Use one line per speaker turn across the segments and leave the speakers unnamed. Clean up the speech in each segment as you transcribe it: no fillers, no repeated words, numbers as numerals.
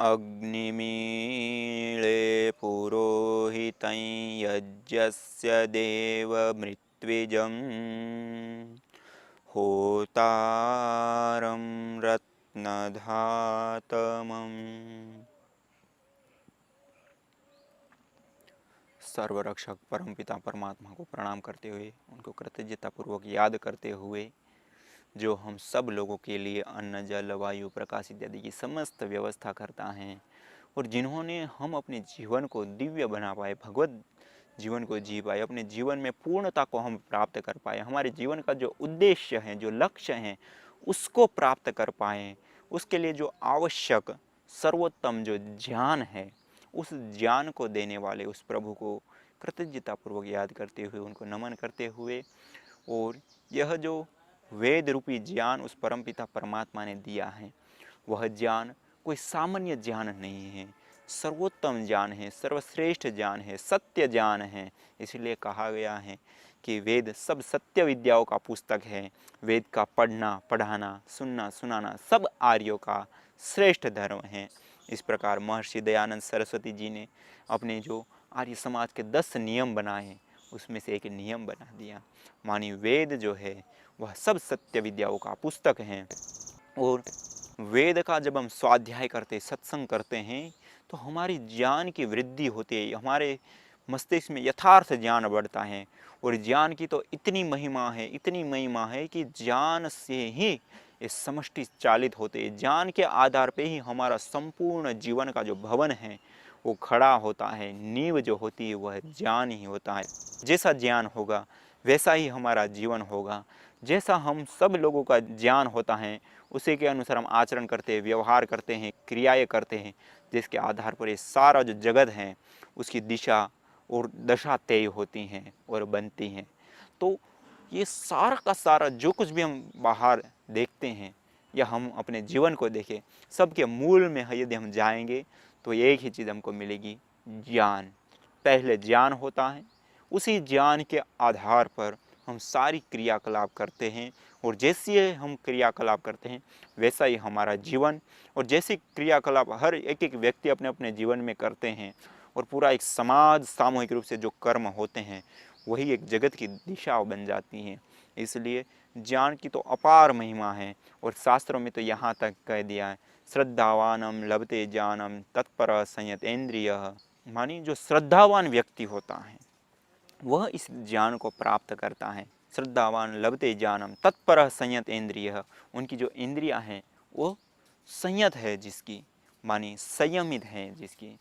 अग्निमीळे पुरोहितं यज्ञस्य देवमृत्विजं होतारं रत्नधातमम्। सर्वरक्षक परमपिता परमात्मा को प्रणाम करते हुए, उनको कृतज्ञतापूर्वक याद करते हुए, जो हम सब लोगों के लिए अन्न जल वायु प्रकाश इत्यादि की समस्त व्यवस्था करता है और जिन्होंने हम अपने जीवन को दिव्य बना पाए, भगवत जीवन को जी पाए, अपने जीवन में पूर्णता को हम प्राप्त कर पाए, हमारे जीवन का जो उद्देश्य है, जो लक्ष्य है, उसको प्राप्त कर पाए, उसके लिए जो आवश्यक सर्वोत्तम जो ज्ञान है, उस ज्ञान को देने वाले उस प्रभु को कृतज्ञतापूर्वक याद करते हुए, उनको नमन करते हुए, और यह जो वेद रूपी ज्ञान उस परमपिता परमात्मा ने दिया है, वह ज्ञान कोई सामान्य ज्ञान नहीं है, सर्वोत्तम ज्ञान है, सर्वश्रेष्ठ ज्ञान है, सत्य ज्ञान है। इसलिए कहा गया है कि वेद सब सत्य विद्याओं का पुस्तक है। वेद का पढ़ना, पढ़ाना, सुनना, सुनाना सब आर्यों का श्रेष्ठ धर्म है। इस प्रकार महर्षि दयानंद सरस्वती जी ने अपने जो आर्य समाज के 10 नियम बनाए, उसमें से एक नियम बना दिया। मानी वेद जो है वह सब सत्य विद्याओं का पुस्तक है, और वेद का जब हम स्वाध्याय करते, सत्संग करते हैं, तो हमारी ज्ञान की वृद्धि होती है, हमारे मस्तिष्क में यथार्थ ज्ञान बढ़ता है। और ज्ञान की तो इतनी महिमा है, इतनी महिमा है कि ज्ञान से ही ये समष्टि चालित होते हैं। ज्ञान के आधार पे ही हमारा संपूर्ण जीवन का जो भवन है वो खड़ा होता है। नींव जो होती है वह ज्ञान ही होता है। जैसा ज्ञान होगा वैसा ही हमारा जीवन होगा। जैसा हम सब लोगों का ज्ञान होता है उसी के अनुसार हम आचरण करते हैं, व्यवहार करते हैं, क्रियाएं करते हैं, जिसके आधार पर ये सारा जो जगत है उसकी दिशा और दशा तय होती हैं और बनती हैं। तो ये सारा का सारा जो कुछ भी हम बाहर देखते हैं या हम अपने जीवन को देखें, सबके मूल में यदि हम जाएंगे तो एक ही चीज़ हमको मिलेगी, ज्ञान। पहले ज्ञान होता है, उसी ज्ञान के आधार पर हम सारी क्रियाकलाप करते हैं, और जैसे हम क्रियाकलाप करते हैं वैसा ही हमारा जीवन, और जैसे क्रियाकलाप हर एक एक व्यक्ति अपने अपने जीवन में करते हैं और पूरा एक समाज सामूहिक रूप से जो कर्म होते हैं वही एक जगत की दिशा बन जाती हैं। इसलिए ज्ञान की तो अपार महिमा है, और शास्त्रों में तो यहाँ तक कह दिया है, श्रद्धावानम लभते ज्ञानम तत्पर संयतेन्द्रिय। मानी जो श्रद्धावान व्यक्ति होता है वह इस ज्ञान को प्राप्त करता है। श्रद्धावान लभते ज्ञानम तत्पर संयतेन्द्रिय। उनकी जो इंद्रियां हैं वो संयत है, जिसकी मानी संयमित है, जिसकी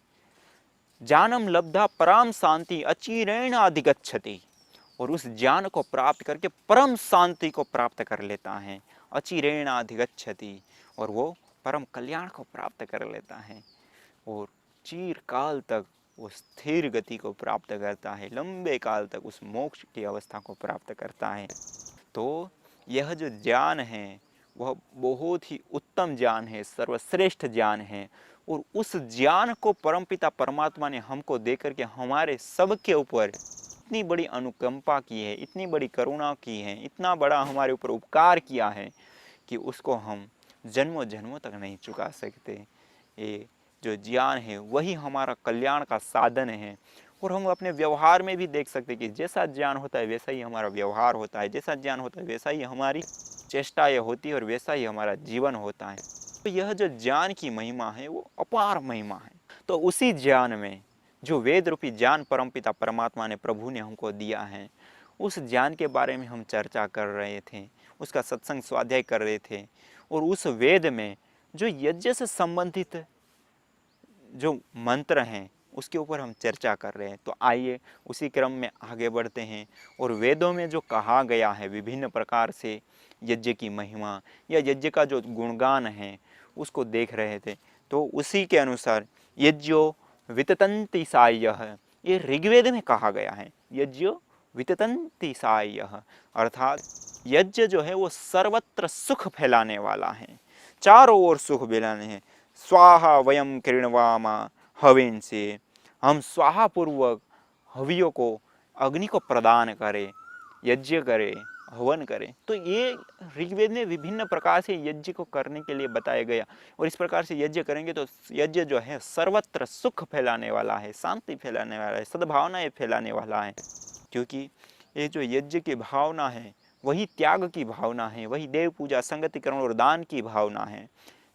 ज्ञानम लब्धा पराम शांति अचिरेण अधिगच्छति। और उस ज्ञान को प्राप्त करके परम शांति को प्राप्त कर लेता है, अचिरेण अधिगच्छति, और वो परम कल्याण को प्राप्त कर लेता है, और चिरकाल तक वो स्थिर गति को प्राप्त करता है, लंबे काल तक उस मोक्ष की अवस्था को प्राप्त करता है। तो यह जो ज्ञान है वह बहुत ही उत्तम ज्ञान है, सर्वश्रेष्ठ ज्ञान है, और उस ज्ञान को परमपिता परमात्मा ने हमको देकर के हमारे सबके ऊपर इतनी बड़ी अनुकंपा की है, इतनी बड़ी करुणा की है, इतना बड़ा हमारे ऊपर उपकार किया है कि उसको हम जन्मों जन्मों तक नहीं चुका सकते। ये जो ज्ञान है वही हमारा कल्याण का साधन है। और हम अपने व्यवहार में भी देख सकते हैं कि जैसा ज्ञान होता है वैसा ही हमारा व्यवहार होता है, जैसा ज्ञान होता है वैसा ही हमारी चेष्टाएं होती है, और वैसा ही हमारा जीवन होता है। तो यह जो ज्ञान की महिमा है वो अपार महिमा है। तो उसी ज्ञान में जो वेद रूपी ज्ञान परमपिता परमात्मा ने, प्रभु ने हमको दिया है, उस ज्ञान के बारे में हम चर्चा कर रहे थे, उसका सत्संग स्वाध्याय कर रहे थे। और उस वेद में जो यज्ञ से संबंधित जो मंत्र हैं उसके ऊपर हम चर्चा कर रहे हैं। तो आइए उसी क्रम में आगे बढ़ते हैं, और वेदों में जो कहा गया है विभिन्न प्रकार से यज्ञ की महिमा या यज्ञ का जो गुणगान है उसको देख रहे थे। तो उसी के अनुसार यज्ञो विततन्ति साय्यः, ये ऋग्वेद में कहा गया है, यज्ञो विततन्ति साय्यः, अर्थात यज्ञ जो है वो सर्वत्र सुख फैलाने वाला है, चारों ओर सुख फैलाने हैं। स्वाहा वयम कृण्वामा हविन से, हम स्वाहा पूर्वक हवियों को, अग्नि को प्रदान करें, यज्ञ करें, हवन करें। तो ये ऋग्वेद में विभिन्न प्रकार से यज्ञ को करने के लिए बताया गया, और इस प्रकार से यज्ञ करेंगे तो यज्ञ जो है सर्वत्र सुख फैलाने वाला है, शांति फैलाने वाला है, सद्भावनाएं फैलाने वाला है। क्योंकि ये जो यज्ञ की भावना है वही त्याग की भावना है, वही देव पूजा, संगतिकरण और दान की भावना है।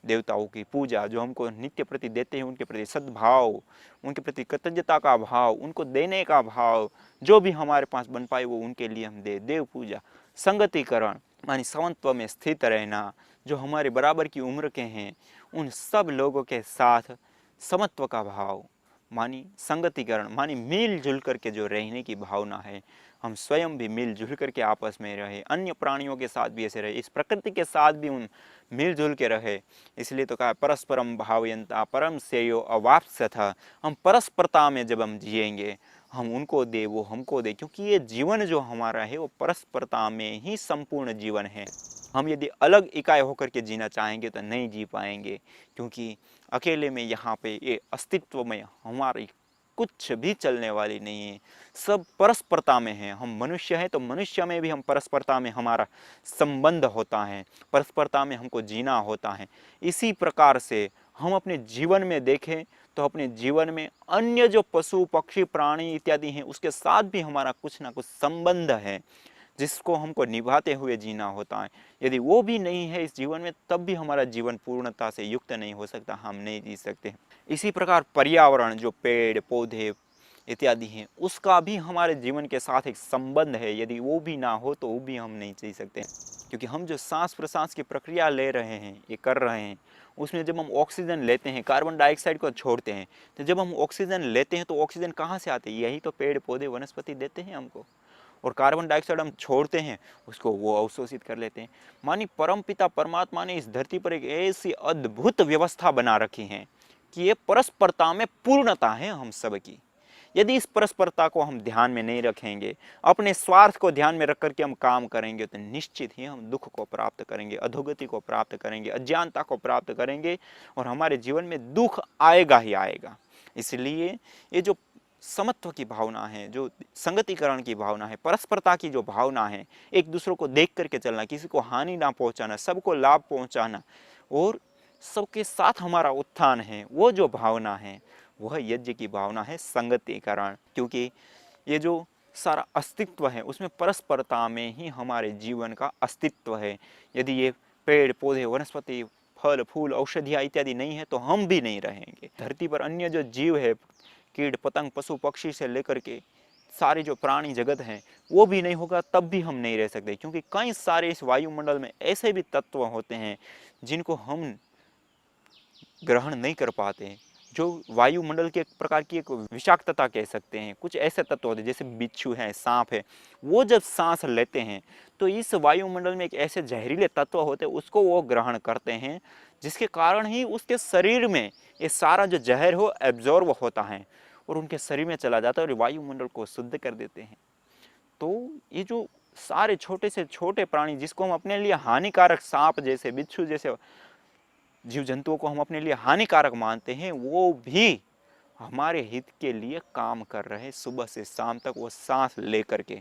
देवताओं की पूजा जो हमको नित्य प्रति देते हैं, उनके प्रति सद्भाव, उनके प्रति कृतज्ञता का भाव, उनको देने का भाव, जो भी हमारे पास बन पाए वो उनके लिए हम दे। देव पूजा, संगतिकरण मानी समत्व में स्थित रहना, जो हमारे बराबर की उम्र के हैं उन सब लोगों के साथ समत्व का भाव, मानी संगतिकरण मानी मिलजुल करके जो रहने की भावना है, हम स्वयं भी मिलजुल करके आपस में रहे, अन्य प्राणियों के साथ भी ऐसे रहे, इस प्रकृति के साथ भी उन मिलजुल के रहे। इसलिए तो कहा परस्परम भावयंता परम श्रेयो अवाप्स्यथ। हम परस्परता में जब हम जिएंगे, हम उनको दे वो हमको दे, क्योंकि ये जीवन जो हमारा है वो परस्परता में ही संपूर्ण जीवन है। हम यदि अलग इकाई होकर के जीना चाहेंगे तो नहीं जी पाएंगे, क्योंकि अकेले में यहाँ पे ये अस्तित्व में हमारी कुछ भी चलने वाली नहीं है, सब परस्परता में है। हम मनुष्य हैं तो मनुष्य में भी हम परस्परता में हमारा संबंध होता है, परस्परता में हमको जीना होता है। इसी प्रकार से हम अपने जीवन में देखें तो अपने जीवन में अन्य जो पशु पक्षी प्राणी इत्यादि हैं उसके साथ भी हमारा कुछ ना कुछ संबंध है, जिसको हमको निभाते हुए जीना होता है। यदि वो भी नहीं है इस जीवन में, तब भी हमारा जीवन पूर्णता से युक्त नहीं हो सकता, हम नहीं जी सकते। इसी प्रकार पर्यावरण जो पेड़ पौधे इत्यादि हैं उसका भी हमारे जीवन के साथ एक संबंध है, यदि वो भी ना हो तो वो भी हम नहीं जी सकते। क्योंकि हम जो सांस प्रश्वास की प्रक्रिया ले रहे हैं, ये कर रहे हैं, उसमें जब हम ऑक्सीजन लेते हैं, कार्बन डाइऑक्साइड को छोड़ते हैं, तो जब हम ऑक्सीजन लेते हैं तो ऑक्सीजन कहाँ से आते हैं? यही तो पेड़ पौधे वनस्पति देते हैं हमको। और कार्बन डाइऑक्साइड हम छोड़ते हैं, उसको वो अवशोषित कर लेते हैं। मानी परमपिता परमात्मा ने इस धरती पर एक ऐसी अद्भुत व्यवस्था बना रखी है कि ये परस्परता में पूर्णता है हम सब की। यदि इस परस्परता को हम ध्यान में नहीं रखेंगे, अपने स्वार्थ को ध्यान में रख करके हम काम करेंगे, तो निश्चित ही हम दुख को प्राप्त करेंगे, अधोगति को प्राप्त करेंगे, अज्ञानता को प्राप्त करेंगे, और हमारे जीवन में दुख आएगा ही आएगा। इसलिए ये जो समत्व की भावना है, जो संगतिकरण की भावना है, परस्परता की जो भावना है, एक दूसरे को देख करके चलना, किसी को हानि ना पहुंचाना, सबको लाभ पहुंचाना, और सबके साथ हमारा उत्थान है, वो जो भावना है वह यज्ञ की भावना है, संगतिकरण। क्योंकि ये जो सारा अस्तित्व है उसमें परस्परता में ही हमारे जीवन का अस्तित्व है। यदि ये पेड़ पौधे वनस्पति फल फूल औषधियाँ इत्यादि नहीं है तो हम भी नहीं रहेंगे। धरती पर अन्य जो जीव है, कीट पतंग पशु पक्षी से लेकर के सारे जो प्राणी जगत हैं, वो भी नहीं होगा तब भी हम नहीं रह सकते। क्योंकि कई सारे इस वायुमंडल में ऐसे भी तत्व होते हैं जिनको हम ग्रहण नहीं कर पाते, जो वायुमंडल के एक प्रकार की एक विषाक्तता कह सकते हैं। कुछ ऐसे तत्व होते हैं जैसे बिच्छू है, सांप है, वो जब सांस लेते हैं तो इस वायुमंडल में एक ऐसे जहरीले तत्व होते हैं, उसको वो ग्रहण करते हैं, जिसके कारण ही उसके शरीर में ये सारा जो जहर हो एब्जॉर्ब होता है और उनके शरीर में चला जाता है और वायुमंडल को शुद्ध कर देते हैं। तो ये जो सारे छोटे से छोटे प्राणी जिसको हम अपने लिए हानिकारक, सांप जैसे बिच्छू जैसे जीव जंतुओं को हम अपने लिए हानिकारक मानते हैं, वो भी हमारे हित के लिए काम कर रहे हैं सुबह से शाम तक, वो सांस लेकर के।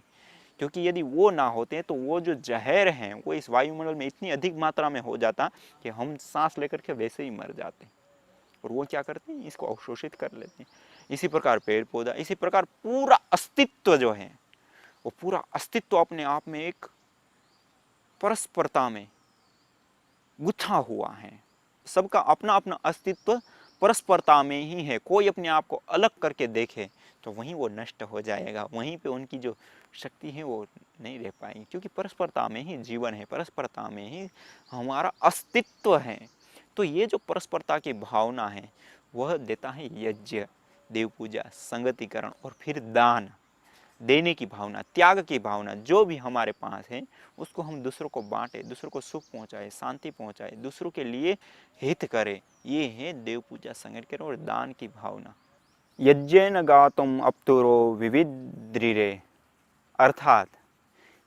क्योंकि यदि वो ना होते तो वो जो जहर हैं वो इस वायुमंडल में इतनी अधिक मात्रा में हो जाता कि हम सांस लेकर के वैसे ही मर जाते। और वो क्या करते हैं, इसको अवशोषित कर लेते हैं। इसी प्रकार पेड़ पौधा, इसी प्रकार पूरा अस्तित्व जो है वो पूरा अस्तित्व अपने आप में एक परस्परता में गुथा हुआ है। सबका अपना अपना अस्तित्व परस्परता में ही है। कोई अपने आप को अलग करके देखे तो वहीं वो नष्ट हो जाएगा, वहीं पे उनकी जो शक्ति है वो नहीं रह पाएगी। क्योंकि परस्परता में ही जीवन है, परस्परता में ही हमारा अस्तित्व है। तो ये जो परस्परता की भावना है वह देता है यज्ञ, देव पूजा, संगतिकरण और फिर दान, देने की भावना, त्याग की भावना। जो भी हमारे पास है उसको हम दूसरों को बांटे, दूसरों को सुख पहुंचाए, शांति पहुंचाए, दूसरों के लिए हित करे। ये है देव पूजा, संगतिकरण और दान की भावना। यज्ञेन गातुम अप्तुरो विविद्रिरे, अर्थात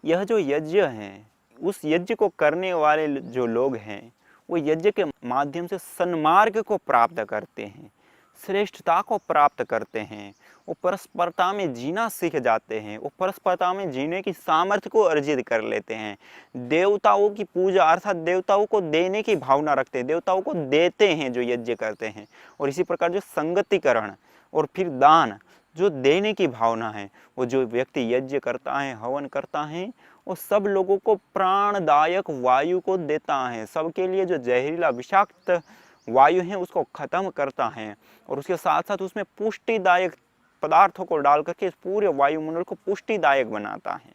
यह जो यज्ञ है उस यज्ञ को करने वाले जो लोग हैं वो यज्ञ के माध्यम से सन्मार्ग को प्राप्त करते हैं, श्रेष्ठता को प्राप्त करते हैं, वो परस्परता में जीना सीख जाते हैं, वो परस्परता में जीने की सामर्थ्य को अर्जित कर लेते हैं। देवताओं की पूजा अर्थात देवताओं को देने की भावना रखते हैं, देवताओं को देते हैं जो यज्ञ करते हैं। और इसी प्रकार जो संगतिकरण और फिर दान, जो देने की भावना है, वो जो व्यक्ति यज्ञ करता है, हवन करता है, वो सब लोगों को प्राणदायक वायु को देता है, सबके लिए जो जहरीला विषाक्त वायु है उसको खत्म करता है, और उसके साथ साथ उसमें पुष्टिदायक पदार्थों को डाल करके इस पूरे वायुमंडल को पुष्टिदायक बनाता है।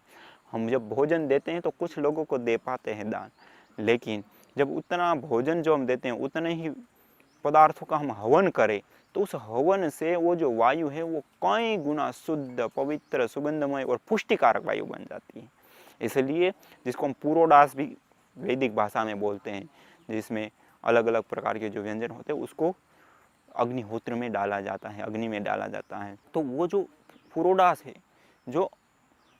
हम जब भोजन देते हैं तो कुछ लोगों को दे पाते हैं दान, लेकिन जब उतना भोजन जो हम देते हैं उतने ही पदार्थों का हम हवन करें तो उस हवन से वो जो वायु है वो कई गुना शुद्ध, पवित्र, सुगंधमय और पुष्टिकारक वायु बन जाती है। इसलिए जिसको हम पुरोडास भी वैदिक भाषा में बोलते हैं, जिसमें अलग अलग प्रकार के जो व्यंजन होते हैं उसको अग्निहोत्र में डाला जाता है, अग्नि में डाला जाता है। तो वो जो पुरोडास है, जो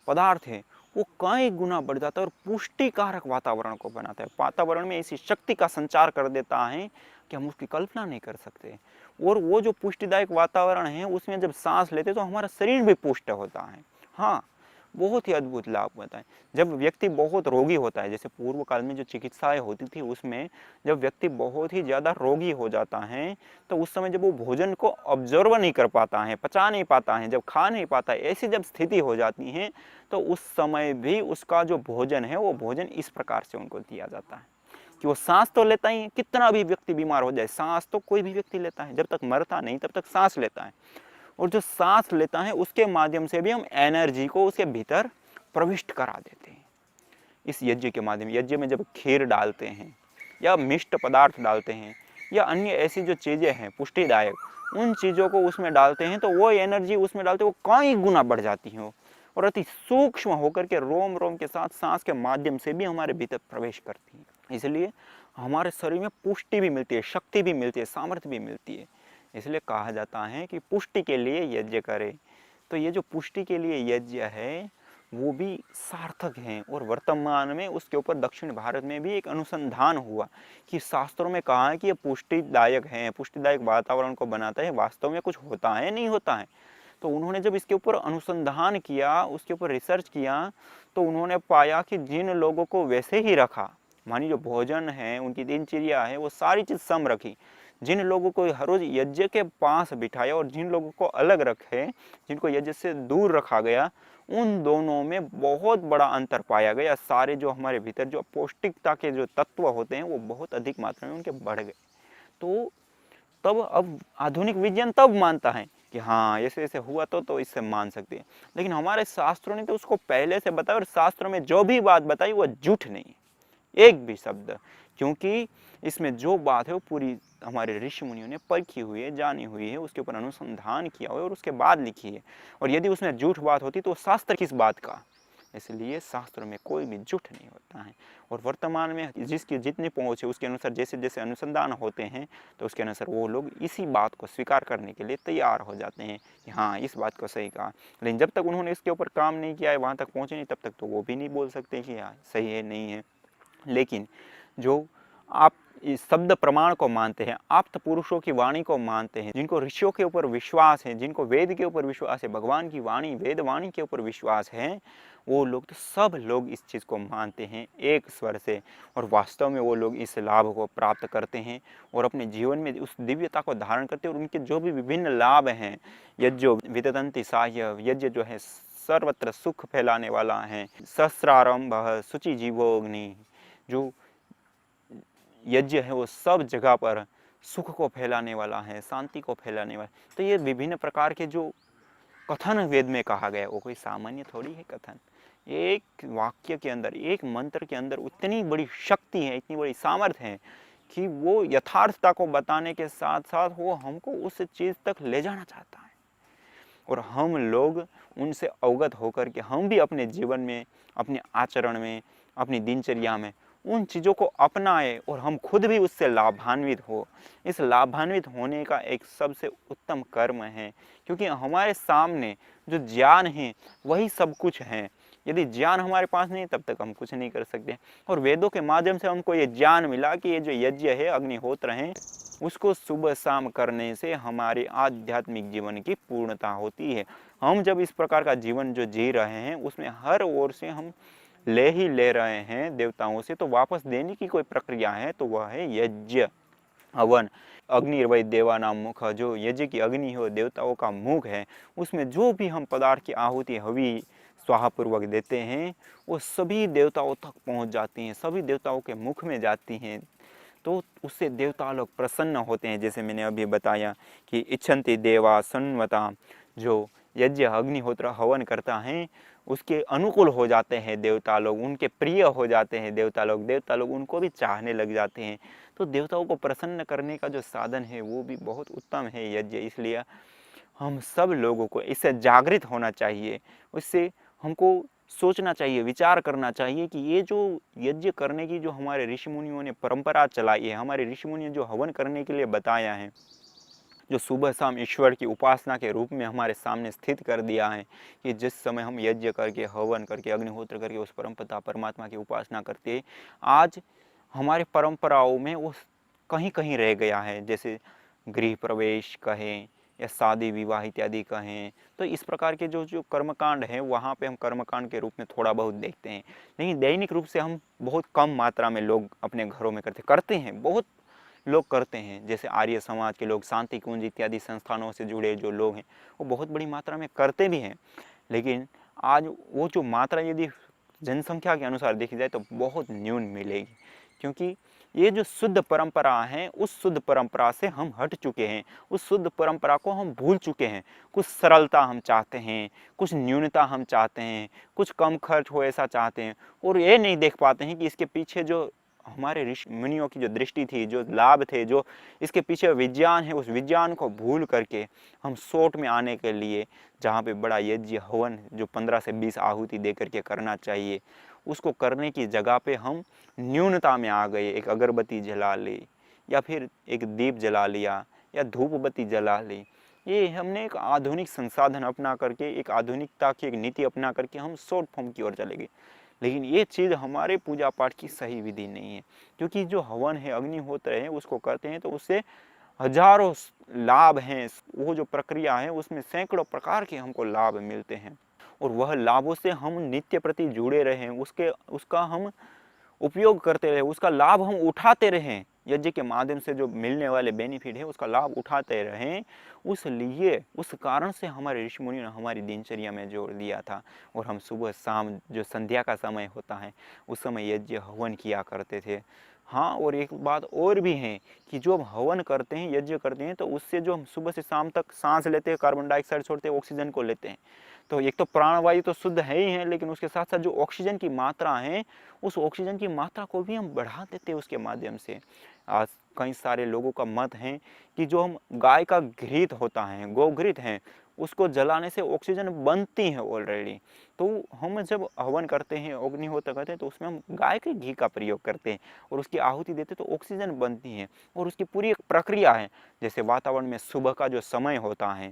पदार्थ है, वो कई गुना बढ़ जाता है और पुष्टिकारक वातावरण को बनाता है। वातावरण में ऐसी शक्ति का संचार कर देता है कि हम उसकी कल्पना नहीं कर सकते। और वो जो पुष्टिदायक वातावरण है उसमें जब सांस लेते तो हमारा शरीर भी पुष्ट होता है। हाँ, बहुत ही अद्भुत लाभ होता है। जब व्यक्ति बहुत रोगी होता है, जैसे पूर्व काल में जो चिकित्साएं होती थी उसमें जब व्यक्ति बहुत ही ज़्यादा रोगी हो जाता है तो उस समय जब वो भोजन को ऑब्जर्व नहीं कर पाता है, पचा नहीं पाता है, जब खा नहीं पाता है, ऐसी जब स्थिति हो जाती है तो उस समय भी उसका जो भोजन है वो भोजन इस प्रकार से उनको दिया जाता है कि वो सांस तो लेता ही है। कितना भी व्यक्ति बीमार हो जाए, सांस तो कोई भी व्यक्ति लेता है, जब तक मरता नहीं तब तक सांस लेता है, और जो सांस लेता है उसके माध्यम से भी हम एनर्जी को उसके भीतर प्रविष्ट करा देते हैं। इस यज्ञ के माध्यम, यज्ञ में जब खीर डालते हैं या मिष्ट पदार्थ डालते हैं या अन्य ऐसी जो चीज़ें हैं पुष्टिदायक, उन चीज़ों को उसमें डालते हैं तो वो एनर्जी उसमें डालते वो कई गुना बढ़ जाती है और अति सूक्ष्म होकर के रोम रोम के साथ सांस के माध्यम से भी हमारे भीतर प्रवेश करती है। इसलिए हमारे शरीर में पुष्टि भी मिलती है, शक्ति भी मिलती है, सामर्थ्य भी मिलती है। इसलिए कहा जाता है कि पुष्टि के लिए यज्ञ करें। तो ये जो पुष्टि के लिए यज्ञ है वो भी सार्थक हैं, और वर्तमान में उसके ऊपर दक्षिण भारत में भी एक अनुसंधान हुआ कि शास्त्रों में कहा है कि ये पुष्टिदायक है, पुष्टिदायक वातावरण को बनाता है। वास्तव में कुछ होता है, नहीं होता है। तो उन्होंने जब इसके ऊपर अनुसंधान किया, उसके ऊपर रिसर्च किया, तो उन्होंने पाया कि जिन लोगों को वैसे ही रखा, मानी जो भोजन है, उनकी दिनचर्या है, वो सारी चीज़ सम रखी, जिन लोगों को हर रोज यज्ञ के पास बिठाया और जिन लोगों को अलग रखे, जिनको यज्ञ से दूर रखा गया, उन दोनों में बहुत बड़ा अंतर पाया गया। सारे जो हमारे भीतर जो पौष्टिकता के जो तत्व होते हैं वो बहुत अधिक मात्रा में उनके बढ़ गए। तो तब अब आधुनिक विज्ञान तब मानता है कि हाँ ऐसे ऐसे हुआ तो इससे मान सकते हैं, लेकिन हमारे शास्त्रों ने तो उसको पहले से बताया, और शास्त्रों में जो भी बात बताई वो झूठ नहीं है, एक भी शब्द, क्योंकि इसमें जो बात है वो पूरी हमारे ऋषि मुनियों ने परखी हुई है, जानी हुई है, उसके ऊपर अनुसंधान किया हुआ है और उसके बाद लिखी है। और यदि उसमें झूठ बात होती तो शास्त्र किस बात का, इसलिए शास्त्रों में कोई भी झूठ नहीं होता है। और वर्तमान में जिसकी जितनी पहुँच है उसके अनुसार जैसे जैसे अनुसंधान होते हैं तो उसके अनुसार वो लोग इसी बात को स्वीकार करने के लिए तैयार हो जाते हैं कि हाँ इस बात को सही कहा। लेकिन जब तक उन्होंने इसके ऊपर काम नहीं किया है, वहाँ तक पहुँचे नहीं, तब तक तो वो भी नहीं बोल सकते कि हाँ सही है नहीं है। लेकिन जो आप इस शब्द प्रमाण को मानते हैं, आप्त पुरुषों की वाणी को मानते हैं, जिनको ऋषियों के ऊपर विश्वास है, जिनको वेद के ऊपर विश्वास है, भगवान की वाणी वेद वाणी के ऊपर विश्वास है, वो लोग तो सब लोग इस चीज़ को मानते हैं एक स्वर से, और वास्तव में वो लोग इस लाभ को प्राप्त करते हैं और अपने जीवन में उस दिव्यता को धारण करते हैं। और उनके जो भी विभिन्न लाभ हैं, यज्ञो विदधन्ति साह्य, यज्ञ जो है सर्वत्र सुख फैलाने वाला है, सहस्रारंभ शुचि जीवोग्नि, जो यज्ञ है वो सब जगह पर सुख को फैलाने वाला है, शांति को फैलाने वाला। तो ये विभिन्न प्रकार के जो कथन वेद में कहा गया वो कोई सामान्य थोड़ी है कथन। एक वाक्य के अंदर, एक मंत्र के अंदर उतनी बड़ी शक्ति है, इतनी बड़ी सामर्थ्य है कि वो यथार्थता को बताने के साथ साथ वो हमको उस चीज़ तक ले जाना चाहता है, और हम लोग उनसे अवगत होकर के हम भी अपने जीवन में, अपने आचरण में, अपनी दिनचर्या में उन चीज़ों को अपनाएं और हम खुद भी उससे लाभान्वित हो। इस लाभान्वित होने का एक सबसे उत्तम कर्म है, क्योंकि हमारे सामने जो ज्ञान है वही सब कुछ है। यदि ज्ञान हमारे पास नहीं तब तक हम कुछ नहीं कर सकते। और वेदों के माध्यम से हमको ये ज्ञान मिला कि ये जो यज्ञ है, अग्निहोत्र हैं, उसको सुबह शाम करने से हमारे आध्यात्मिक जीवन की पूर्णता होती है। हम जब इस प्रकार का जीवन जो जी रहे हैं उसमें हर ओर से हम ले ही ले रहे हैं देवताओं से, तो वापस देने की कोई प्रक्रिया है तो वह है यज्ञ हवन। अग्निर्वै देवानाम मुख, जो यज्ञ की अग्नि हो देवताओं का मुख है, उसमें जो भी हम पदार्थ की आहुति हवि स्वाहापूर्वक देते हैं वो सभी देवताओं तक पहुंच जाती हैं, सभी देवताओं के मुख में जाती हैं। तो उससे देवता लोग प्रसन्न होते हैं। जैसे मैंने अभी बताया कि इच्छन्ति देवा सन्वता, जो यज्ञ अग्निहोत्र हवन करता है उसके अनुकूल हो जाते हैं देवता लोग, उनके प्रिय हो जाते हैं देवता लोग उनको भी चाहने लग जाते हैं। तो देवताओं को प्रसन्न करने का जो साधन है वो भी बहुत उत्तम है यज्ञ। इसलिए हम सब लोगों को इससे जागृत होना चाहिए, उससे हमको सोचना चाहिए, विचार करना चाहिए कि ये जो यज्ञ करने की जो हमारे ऋषि मुनियों ने परंपरा चलाई है, हमारे ऋषि मुनियों जो हवन करने के लिए बताया है, जो सुबह शाम ईश्वर की उपासना के रूप में हमारे सामने स्थित कर दिया है कि जिस समय हम यज्ञ करके हवन करके अग्निहोत्र करके उस परमपिता परमात्मा की उपासना करते हैं, आज हमारे परंपराओं में वो कहीं कहीं रह गया है। जैसे गृह प्रवेश कहें या शादी विवाह इत्यादि कहें, तो इस प्रकार के जो जो कर्मकांड हैं वहाँ पे हम कर्मकांड के रूप में थोड़ा बहुत देखते हैं, लेकिन दैनिक रूप से हम बहुत कम मात्रा में लोग अपने घरों में करते हैं, बहुत लोग करते हैं। जैसे आर्य समाज के लोग, शांति कुंज इत्यादि संस्थानों से जुड़े जो लोग हैं वो बहुत बड़ी मात्रा में करते भी हैं, लेकिन आज वो जो मात्रा यदि जनसंख्या के अनुसार देखी जाए तो बहुत न्यून मिलेगी, क्योंकि ये जो शुद्ध परंपरा है उस शुद्ध परंपरा से हम हट चुके हैं, उस शुद्ध परंपरा को हम भूल चुके हैं। कुछ सरलता हम चाहते हैं, कुछ न्यूनता हम चाहते हैं, कुछ कम खर्च हो ऐसा चाहते हैं, और ये नहीं देख पाते हैं कि इसके पीछे जो हमारे ऋषि मुनियों की जो दृष्टि थी, जो लाभ थे, जो इसके पीछे विज्ञान है, उस विज्ञान को भूल करके हम शॉर्ट में आने के लिए जहाँ पे बड़ा यज्ञ हवन जो 15 से 20 आहुति दे करके करना चाहिए, उसको करने की जगह पे हम न्यूनता में आ गए। एक अगरबत्ती जला ली या फिर एक दीप जला लिया या धूप बत्ती जला ली, ये हमने एक आधुनिक संसाधन अपना करके, एक आधुनिकता की एक नीति अपना करके हम शॉर्ट फॉर्म की ओर चले गए। लेकिन ये चीज़ हमारे पूजा पाठ की सही विधि नहीं है, क्योंकि जो हवन है अग्निहोत्र है उसको करते हैं तो उससे हजारों लाभ हैं। वो जो प्रक्रिया है उसमें सैकड़ों प्रकार के हमको लाभ मिलते हैं, और वह लाभों से हम नित्य प्रति जुड़े रहें, उसका हम उपयोग करते रहे, उसका लाभ हम उठाते रहें। यज्ञ के माध्यम से जो मिलने वाले बेनिफिट है उसका लाभ उठाते रहें, उस कारण से हमारे ऋषि मुनि ने हमारी दिनचर्या में जोड़ दिया था। और हम सुबह शाम जो संध्या का समय होता है उस समय यज्ञ हवन किया करते थे। हाँ, और एक बात और भी है कि जो हम हवन करते हैं, यज्ञ करते हैं, तो उससे जो हम सुबह से शाम तक सांस लेते हैं, कार्बन डाइऑक्साइड छोड़ते हैं, ऑक्सीजन को लेते हैं, तो एक तो प्राणवायु तो शुद्ध है ही है, लेकिन उसके साथ साथ जो ऑक्सीजन की मात्रा है उस ऑक्सीजन की मात्रा को भी हम बढ़ा देते हैं उसके माध्यम से। आज कई सारे लोगों का मत है कि जो हम गाय का घृत होता है, गोघृत है, उसको जलाने से ऑक्सीजन बनती है ऑलरेडी। तो हम जब हवन करते हैं, अग्निहोत्र करते हैं, तो उसमें हम गाय के घी का प्रयोग करते हैं और उसकी आहुति देते हैं तो ऑक्सीजन बनती है, और उसकी पूरी एक प्रक्रिया है। जैसे वातावरण में सुबह का जो समय होता है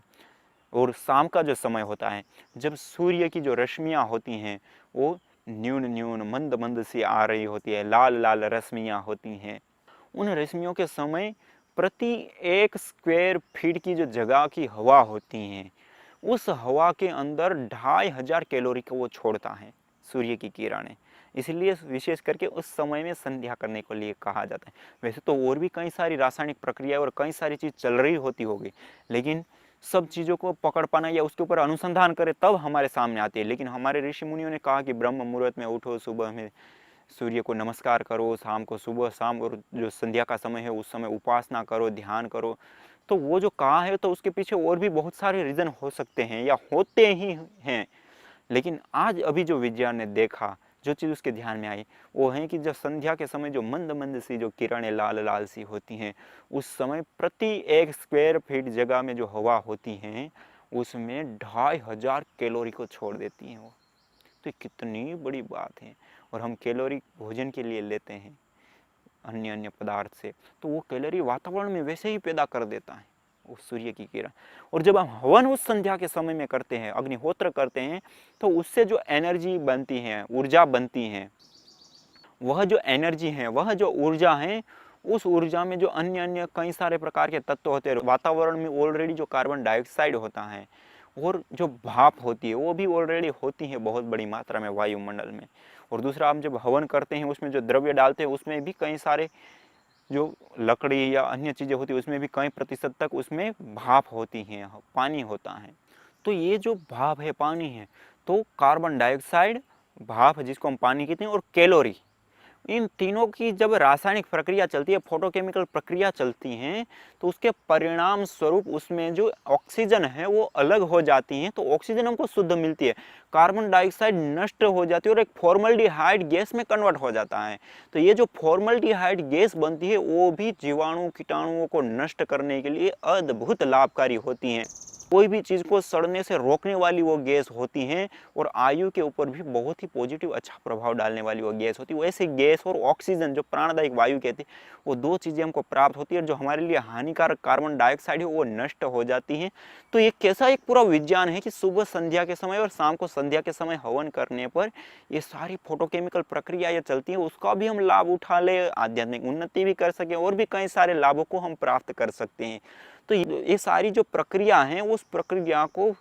और शाम का जो समय होता है, जब सूर्य की जो रश्मियाँ होती हैं वो न्यून न्यून मंद मंद सी आ रही होती है, लाल लाल रश्मियाँ होती हैं, उन रश्मियों के समय प्रति 1 स्क्वायर फीट की जो जगह की हवा होती है, उस हवा के अंदर 2500 कैलोरी को वो छोड़ता है सूर्य की किरणें। इसलिए विशेष करके उस समय में संध्या करने के लिए कहा जाता है। वैसे तो और भी कई सारी रासायनिक प्रक्रिया और कई सारी चीज़ चल रही होती होगी, लेकिन सब चीज़ों को पकड़ पाना या उसके ऊपर अनुसंधान करें तब हमारे सामने आती है। लेकिन हमारे ऋषि मुनियों ने कहा कि ब्रह्म मुहूर्त में उठो, सुबह में सूर्य को नमस्कार करो, शाम को सुबह शाम और जो संध्या का समय है उस समय उपासना करो, ध्यान करो। तो वो जो कहा है तो उसके पीछे और भी बहुत सारे रीज़न हो सकते हैं या होते ही हैं, लेकिन आज अभी जो विज्ञान ने देखा, जो चीज़ उसके ध्यान में आई, वो है कि जब संध्या के समय जो मंद मंद सी जो किरणें लाल लाल सी होती हैं, उस समय प्रति 1 स्क्वायर फीट जगह में जो हवा होती हैं उसमें 2500 कैलोरी को छोड़ देती हैं वो। तो कितनी बड़ी बात है। और हम कैलोरी भोजन के लिए लेते हैं अन्य अन्य पदार्थ से, तो वो कैलोरी वातावरण में वैसे ही पैदा कर देता है वो सूर्य की किरण। और जब हम हवन उस संध्या के समय में करते हैं, अग्निहोत्र करते हैं, तो उससे जो एनर्जी बनती है, ऊर्जा बनती है, वह जो एनर्जी है, वह जो ऊर्जा है, उस ऊर्जा में जो अन्य अन्य कई सारे प्रकार के तत्व होते हैं, वातावरण में ऑलरेडी जो कार्बन डाइऑक्साइड होता है और जो भाप होती है वो भी ऑलरेडी होती है बहुत बड़ी मात्रा में वायुमंडल में। और दूसरा, हम जब हवन करते हैं उसमें जो द्रव्य डालते हैं उसमें भी कई सारे जो लकड़ी या अन्य चीज़ें होती है उसमें भी कई प्रतिशत तक उसमें भाप होती हैं, पानी होता है। तो ये जो भाप है, पानी है, तो कार्बन डाइऑक्साइड, भाप जिसको हम पानी कहते हैं, और कैलोरी, इन तीनों की जब रासायनिक प्रक्रिया चलती है, फोटोकेमिकल प्रक्रिया चलती हैं, तो उसके परिणाम स्वरूप उसमें जो ऑक्सीजन है वो अलग हो जाती हैं, तो ऑक्सीजन हमको शुद्ध मिलती है, कार्बन डाइऑक्साइड नष्ट हो जाती है और एक फॉर्मल्डिहाइड गैस में कन्वर्ट हो जाता है। तो ये जो फॉर्मल्डिहाइड गैस बनती है वो भी जीवाणु कीटाणुओं को नष्ट करने के लिए अद्भुत लाभकारी होती हैं। कोई भी चीज़ को सड़ने से रोकने वाली वो गैस होती हैं और आयु के ऊपर भी बहुत ही पॉजिटिव अच्छा प्रभाव डालने वाली वो गैस होती है। वैसे गैस और ऑक्सीजन, जो प्राणदायक वायु कहते हैं, वो दो चीज़ें हमको प्राप्त होती है और जो हमारे लिए हानिकारक कार्बन डाइऑक्साइड है वो नष्ट हो जाती हैं। तो ये कैसा एक पूरा विज्ञान है कि सुबह संध्या के समय और शाम को संध्या के समय हवन करने पर ये सारी फोटोकेमिकल प्रक्रिया ये चलती है, उसका भी हम लाभ उठा ले, आध्यात्मिक उन्नति भी कर सकें और भी कई सारे लाभों को हम प्राप्त कर सकते हैं। तो ये सारी जो प्रक्रिया है, उस प्रक्रिया को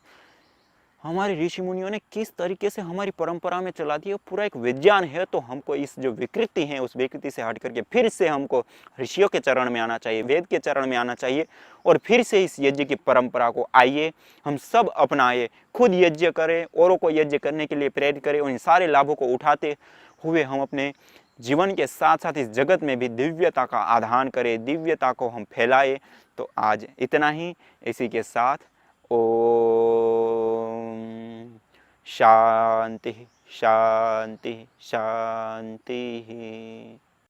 हमारे ऋषि मुनियों ने किस तरीके से हमारी परंपरा में चला दिया, पूरा एक विज्ञान है। तो हमको इस जो विकृति है उस विकृति से हट करके फिर से हमको ऋषियों के चरण में आना चाहिए, वेद के चरण में आना चाहिए और फिर से इस यज्ञ की परंपरा को आइए हम सब अपनाए, खुद यज्ञ करें, औरों को यज्ञ करने के लिए प्रेरित करें और इन सारे लाभों को उठाते हुए हम अपने जीवन के साथ साथ इस जगत में भी दिव्यता का आधान करें, दिव्यता को हम फैलाए। तो आज इतना ही। इसी के साथ ओम शांति शांति शांति।